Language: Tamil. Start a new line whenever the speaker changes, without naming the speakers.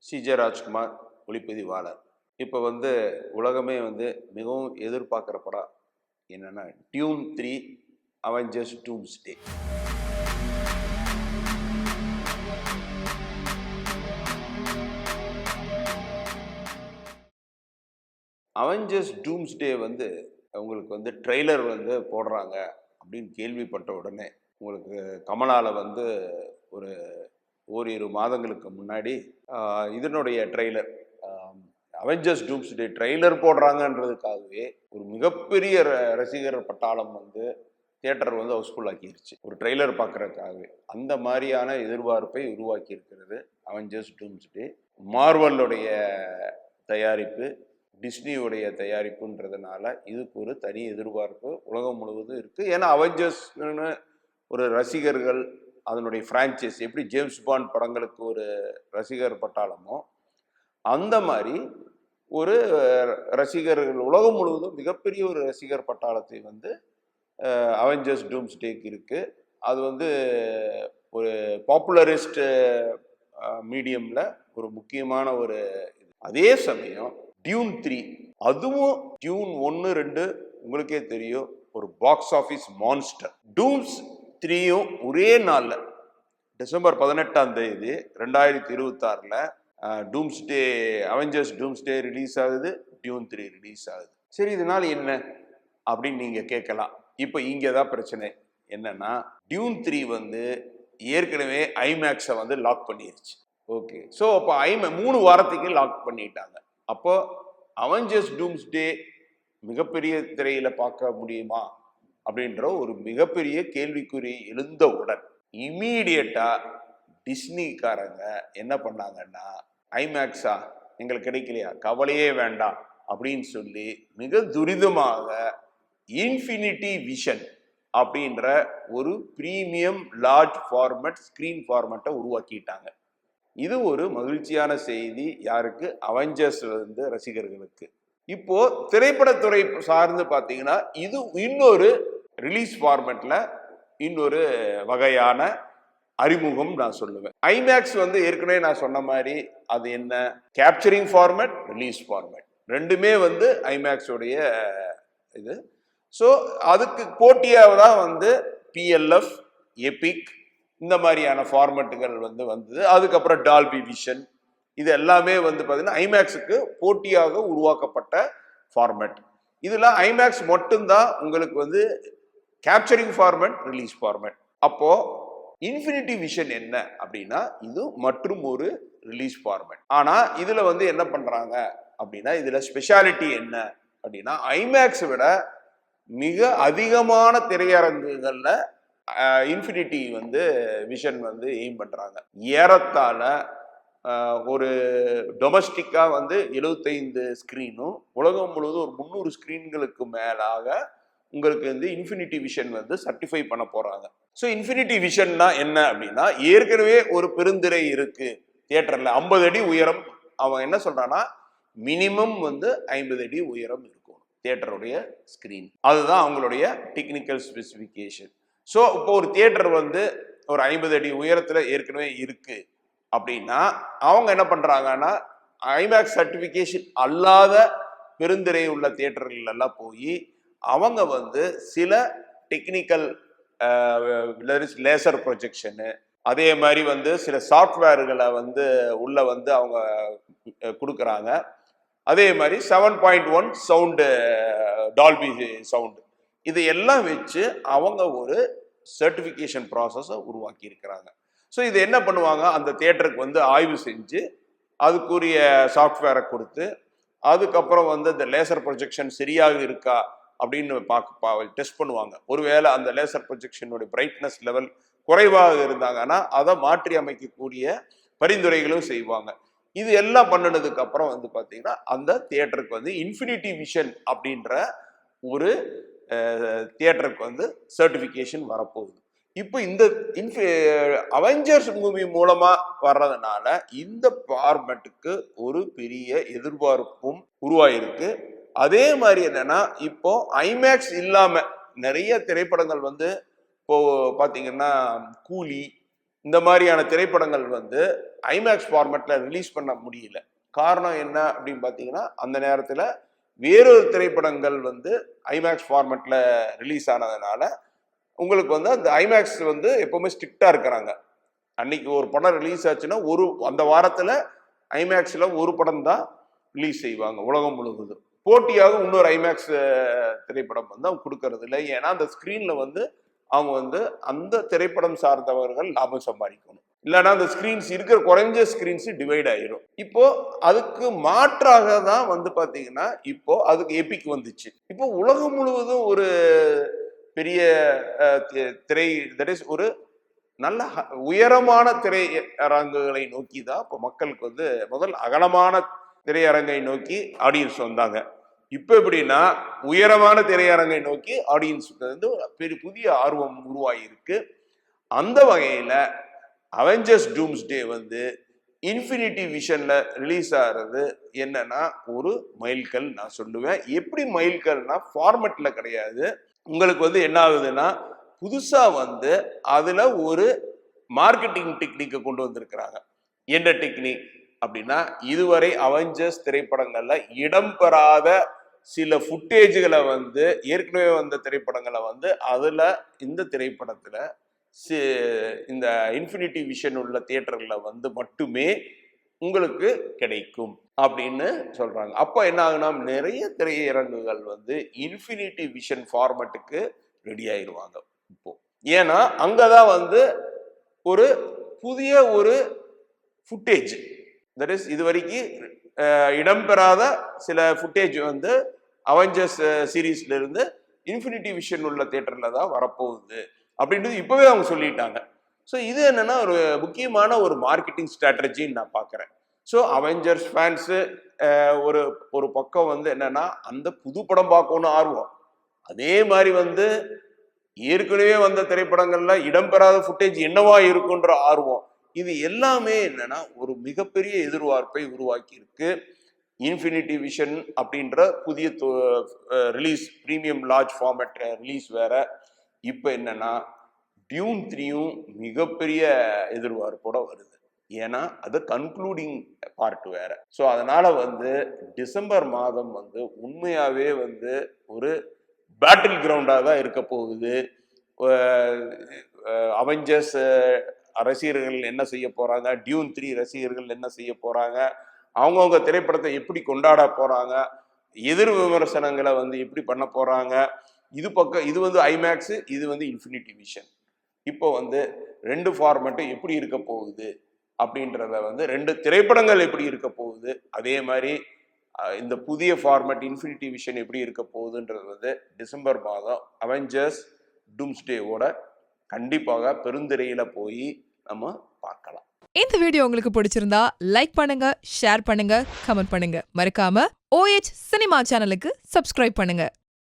CJ ராஜ்குமார் ஒளிப்பதிவாளர். இப்போ உலகமே மிகவும் எதிர்பார்க்குற படம் என்னன்னா டியூன் 3 அவெஞ்சர்ஸ் டூம்ஸ்டே. அவெஞ்சர்ஸ் டூம்ஸ்டே உங்களுக்கு ட்ரெய்லர் போடுறாங்க அப்படின்னு கேள்விப்பட்ட உடனே உங்களுக்கு கமலால ஒரு ஓரிரு மாதங்களுக்கு முன்னாடி இதனுடைய ட்ரெய்லர் அவெஞ்சர்ஸ் டூம்ஸ்டே ட்ரெய்லர் போடுறாங்கன்றதுக்காகவே ஒரு மிகப்பெரிய ரசிகர் பட்டாளம் தியேட்டர் ஹவுஸ்ஃபுல் ஆக்கிருச்சு ஒரு ட்ரெய்லர் பார்க்கறதுக்காகவே. அந்த மாதிரியான எதிர்பார்ப்பை உருவாக்கி இருக்கிறது அவெஞ்சர்ஸ் டூம்ஸ்டே. மார்வலுடைய தயாரிப்பு, டிஸ்னியுடைய தயாரிப்புன்றதுனால இதுக்கு ஒரு தனி எதிர்பார்ப்பு உலகம் முழுவதும் இருக்கு. ஏன்னா அவெஞ்சர்ஸ்னு ஒரு ரசிகர்கள், அதனுடைய பிரான்ச்சைஸ் எப்படி ஜேம்ஸ் பாண்ட் படங்களுக்கு ஒரு ரசிகர் பட்டாளமோ அந்த மாதிரி ஒரு ரசிகர்கள் உலகம் முழுவதும் மிகப்பெரிய ஒரு ரசிகர் பட்டாளத்தை அவெஞ்சர்ஸ் டூம்ஸ்டேக்கு இருக்கு. அது ஒரு பாப்புலரிஸ்ட் மீடியம்ல ஒரு முக்கியமான ஒரு இது. அதே சமயம் டியூன் 3 அதுவும் டியூன் 1, 2 உங்களுக்கே தெரியும் ஒரு பாக்ஸ் ஆஃபீஸ் மான்ஸ்டர். டூம்ஸ் 3யும் ஒரே நாள்ல டிசம்பர் 18ஆம் தேதி 2026 டூம்ஸ்டே அவெஞ்சர்ஸ் டூம்ஸ்டே ரிலீஸ் ஆகுது, டியூன் 3 ரிலீஸ் ஆகுது. சரி, இதனால என்ன அப்படின்னு நீங்க கேட்கலாம். இப்போ இங்கதான் பிரச்சனை என்னன்னா டியூன் 3 ஏற்கனவே ஐமேக்ஸை லாக் பண்ணிருச்சு. ஓகே, ஸோ அப்போ 3 வாரத்துக்கு லாக் பண்ணிட்டாங்க. அப்போ அவெஞ்சர்ஸ் டூம்ஸ்டே மிகப்பெரிய திரையில பார்க்க முடியுமா அப்படின்ற ஒரு மிகப்பெரிய கேள்விக்குறி எழுந்தவுடன் இமீடியட்டா டிஸ்னிக்காரங்க என்ன பண்ணாங்கன்னா, ஐமேக்ஸா எங்களுக்கு கிடைக்கலையா, கவலையே வேண்டாம் அப்படின்னு சொல்லி மிக துரிதமாக இன்ஃபினிட்டி விஷன் அப்படின்ற ஒரு பிரீமியம் லார்ஜ் ஃபார்மேட் ஸ்கிரீன் ஃபார்மேட்டை உருவாக்கிட்டாங்க. இது ஒரு மகிழ்ச்சியான செய்தி யாருக்கு? அவெஞ்சர்ஸ் ரசிகர்களுக்கு. இப்போ திரைப்படத்துறை சார்ந்து பார்த்தீங்கன்னா இது இன்னொரு ரிலீஸ் ஃபார்மேட்ல இன்னொரு வகையான அறிமுகம் நான் சொல்லுவேன். ஐமேக்ஸ் ஏற்கனவே நான் சொன்ன மாதிரி அது என்ன, கேப்சரிங் ஃபார்மேட், ரிலீஸ் ஃபார்மேட் ரெண்டுமே ஐமேக்ஸ் உடைய இது. ஸோ அதுக்கு போட்டியாக தான் PLF, எபிக் இந்த மாதிரியான ஃபார்மேட்டுகள் வந்தது. அதுக்கப்புறம் டால்பி விஷன், இது எல்லாமே பார்த்தீங்கன்னா ஐமேக்ஸுக்கு போட்டியாக உருவாக்கப்பட்ட ஃபார்மேட். இதில் ஐமேக்ஸ் மட்டும்தான் உங்களுக்கு கேப்சரிங் ஃபார்மேட், ரிலீஸ் ஃபார்மேட். அப்போ இன்ஃபினிட்டி விஷன் என்ன அப்படின்னா இது மற்றும் ஒரு ரிலீஸ் ஃபார்மேட். ஆனா இதுல என்ன பண்றாங்க அப்படின்னா, இதுல ஸ்பெஷாலிட்டி என்ன அப்படின்னா, ஐமேக்ஸ் விட மிக அதிகமான திரையரங்குகள்ல இன்ஃபினிட்டி விஷன் எய்ம் பண்றாங்க. ஏறத்தாழ ஒரு டொமஸ்டிக்கா 75 ஸ்கிரீனும் உலகம் முழுவதும் ஒரு 300 ஸ்கிரீன்களுக்கு மேலாக உங்களுக்கு இன்ஃபினிட்டி விஷன் சர்டிஃபை பண்ண போறாங்க. ஸோ இன்ஃபினிட்டி விஷன்னா என்ன அப்படின்னா, ஏற்கனவே ஒரு பெருந்திரை இருக்கு தியேட்டர்ல 50 அடி உயரம். அவன் என்ன சொல்றான்னா மினிமம் 50 அடி உயரம் இருக்கும் தியேட்டருடைய ஸ்கிரீன். அதுதான் அவங்களுடைய டெக்னிக்கல் ஸ்பெசிஃபிகேஷன். ஸோ இப்போ ஒரு தியேட்டர் ஒரு 50 அடி உயரத்துல ஏற்கனவே இருக்கு அப்படின்னா அவங்க என்ன பண்றாங்கன்னா, ஐமேக்ஸ் சர்டிபிகேஷன் அல்லாத பெருந்திரை உள்ள தியேட்டர்கள் எல்லாம் போய் அவங்க சில டெக்னிக்கல் லேசர் ப்ரொஜெக்ஷனு, அதே மாதிரி சில சாஃப்ட்வேர்களை உள்ள அவங்க கொடுக்குறாங்க. அதே மாதிரி 7.1 சவுண்டு, டால்பி சவுண்டு, இது எல்லாம் வச்சு அவங்க ஒரு சர்டிஃபிகேஷன் ப்ராசஸை உருவாக்கி இருக்கிறாங்க. ஸோ இது என்ன பண்ணுவாங்க, அந்த தியேட்டருக்கு ஆய்வு செஞ்சு அதுக்குரிய சாஃப்ட்வேரை கொடுத்து அதுக்கப்புறம் இந்த லேசர் ப்ரொஜெக்ஷன் சரியாக இருக்கா அப்படின்னு டெஸ்ட் பண்ணுவாங்க. ஒருவேளை அந்த லேசர் ப்ரொஜெக்ஷனுடைய பிரைட்னஸ் லெவல் குறைவாக இருந்தாங்கன்னா அதை மாற்றி அமைக்கக்கூடிய பரிந்துரைகளும் செய்வாங்க. இது எல்லாம் பண்ணினதுக்கு அப்புறம் பார்த்தீங்கன்னா அந்த தியேட்டருக்கு இன்ஃபினிட்டி விஷன் அப்படின்ற ஒரு தியேட்டருக்கு சர்டிஃபிகேஷன் வரப்போகுது. இப்போ இந்த அவெஞ்சர்ஸ் மூவி மூலமா வர்றதுனால இந்த ஃபார்மேட்டுக்கு ஒரு பெரிய எதிர்பார்ப்பும் உருவாயிருக்கு. அதே மாதிரி என்னன்னா, இப்போ ஐமேக்ஸ் இல்லாம நிறைய திரைப்படங்கள் இப்போ பாத்தீங்கன்னா கூலி, இந்த மாதிரியான திரைப்படங்கள் வந்து ஐமேக்ஸ் ஃபார்மேட்டில் ரிலீஸ் பண்ண முடியல. காரணம் என்ன அப்படின்னு பார்த்தீங்கன்னா, அந்த நேரத்தில் வேறொரு திரைப்படங்கள் வந்து ஐமேக்ஸ் ஃபார்மேட்டில் ரிலீஸ் ஆனதுனால உங்களுக்கு வந்து அந்த ஐமேக்ஸ் வந்து எப்போவுமே ஸ்ட்ரிக்டாக இருக்கிறாங்க. அன்னைக்கு ஒரு படம் ரிலீஸ் ஆச்சுன்னா அந்த வாரத்தில் ஐமேக்ஸில் ஒரு படம் தான் ரிலீஸ் செய்வாங்க உலகம் முழுவதும். போட்டியாக இன்னொரு ஐமேக்ஸ் திரைப்படம் வந்து அவங்க கொடுக்கறது இல்லை. ஏன்னா அந்த ஸ்க்ரீனில் வந்து அவங்க வந்து அந்த திரைப்படம் சார்ந்தவர்கள் லாபம் சம்பாதிக்கணும். இல்லைன்னா அந்த ஸ்கிரீன்ஸ் இருக்கிற குறைஞ்ச ஸ்கிரீன்ஸ் டிவைட் ஆயிரும். இப்போ அதுக்கு மாற்றாக தான் வந்து பாத்தீங்கன்னா இப்போ அதுக்கு எபிக் வந்துச்சு. இப்போ உலகம் முழுவதும் ஒரு பெரிய திரை தட் இஸ் ஒரு நல்ல உயரமான திரையரங்குகளை நோக்கி தான் இப்போ மக்களுக்கு வந்து முதல் அகலமான திரையரங்கை நோக்கி ஆடியன்ஸ் வந்தாங்க. இப்போ எப்படின்னா உயரமான திரையரங்கை நோக்கி ஆடியன்ஸ் வந்து புதிய ஆர்வம் உருவாகிருக்கு. அந்த வகையில அவெஞ்சர்ஸ் டூம்ஸ்டே வந்து இன்ஃபினிட்டி விஷன்ல ரிலீஸ் ஆகிறது என்னன்னா ஒரு மைல்கல் நான் சொல்லுவேன். எப்படி மைல்கல்னா ஃபார்மேட்ல கிடையாது. உங்களுக்கு வந்து என்ன ஆகுதுன்னா புதுசா வந்து அதுல ஒரு மார்க்கெட்டிங் டெக்னிக்கை கொண்டு வந்திருக்கிறாங்க. என்ன டெக்னிக் அப்படின்னா இதுவரை அவெஞ்சர்ஸ் திரைப்படங்கள்ல இடம்பெறாத சில ஃபுட்டேஜ்களை வந்து ஏற்கனவே வந்த திரைப்படங்களை வந்து அதுல இந்த திரைப்படத்துல இந்த இன்ஃபினிட்டி விஷன் உள்ள தியேட்டர்ல வந்து மட்டுமே உங்களுக்கு கிடைக்கும் அப்படின்னு சொல்றாங்க. அப்போ என்ன ஆகுனா நிறைய திரையரங்குகள் வந்து இன்ஃபினிட்டி விஷன் ஃபார்மேட்டுக்கு ரெடி ஆயிடுவாங்க. இப்போ ஏன்னா அங்கதான் வந்து ஒரு புதிய ஒரு ஃபுட்டேஜ் தட் இஸ் இது வரைக்கும் இடம்பெறாத சில ஃபுட்டேஜ் வந்து அவெஞ்சர்ஸ் சீரீஸ்ல இருந்து இன்ஃபினிட்டி விஷன் உள்ள தியேட்டர்ல தான் வரப்போகுது அப்படின்றது இப்பவே அவங்க சொல்லிட்டாங்க. ஸோ இது என்னன்னா ஒரு முக்கியமான ஒரு மார்க்கெட்டிங் ஸ்ட்ராட்டஜின்னு நான் பார்க்குறேன். ஸோ அவெஞ்சர்ஸ் ஃபேன்ஸு ஒரு ஒரு பக்கம் வந்து என்னன்னா அந்த புது படம் பார்க்கணும்னு ஆர்வம், அதே மாதிரி வந்து ஏற்கனவே வந்த திரைப்படங்கள்ல இடம்பெறாத ஃபுட்டேஜ் என்னவா இருக்குன்ற ஆர்வம், இது எல்லாமே என்னன்னா ஒரு மிகப்பெரிய எதிர்பார்ப்பை உருவாக்கி இருக்கு. இன்ஃபினிட்டி விஷன் அப்படின்ற புதிய release premium large format release வேற. இப்போ என்னன்னா டியூன் 3யும் மிகப்பெரிய எதிர்பார்ப்போட வருது. ஏன்னா அது கன்க்ளூடிங் பார்ட் வேற. ஸோ அதனால வந்து டிசம்பர் மாதம் வந்து உண்மையாவே வந்து ஒரு பேட்டில் கிரவுண்டாக தான் இருக்க போகுது. அவெஞ்சர்ஸ் ரசிகர்கள் என்ன செய்ய போறாங்க, டியூன் 3 ரசிகர்கள் என்ன செய்ய போறாங்க, அவங்கவுங்க திரைப்படத்தை எப்படி கொண்டாட போறாங்க, எதிர் விமர்சனங்களை வந்து எப்படி பண்ண போறாங்க. இது வந்து ஐமேக்ஸ், இது வந்து இன்ஃபினிட்டி விஷன். இப்போ வந்து ரெண்டு ஃபார்மேட்டும் எப்படி இருக்க போகுது அப்படின்றத வந்து ரெண்டு திரைப்படங்கள் எப்படி இருக்க போகுது, அதே மாதிரி இந்த புதிய ஃபார்மேட் இன்ஃபினிட்டி விஷன் எப்படி இருக்க போகுதுன்றது வந்து டிசம்பர் மாதம் அவெஞ்சர்ஸ் டூம்ஸ்டேவோட கண்டிப்பாக பெருந்திரையில போய் நம்ம பார்க்கலாம்.
இந்த வீடியோ உங்களுக்கு பிடிச்சிருந்தா லைக் பண்ணுங்க, ஷேர் பண்ணுங்க, கமெண்ட் பண்ணுங்க. மறக்காம OH சினிமா சேனலுக்கு சப்ஸ்கிரைப் பண்ணுங்க.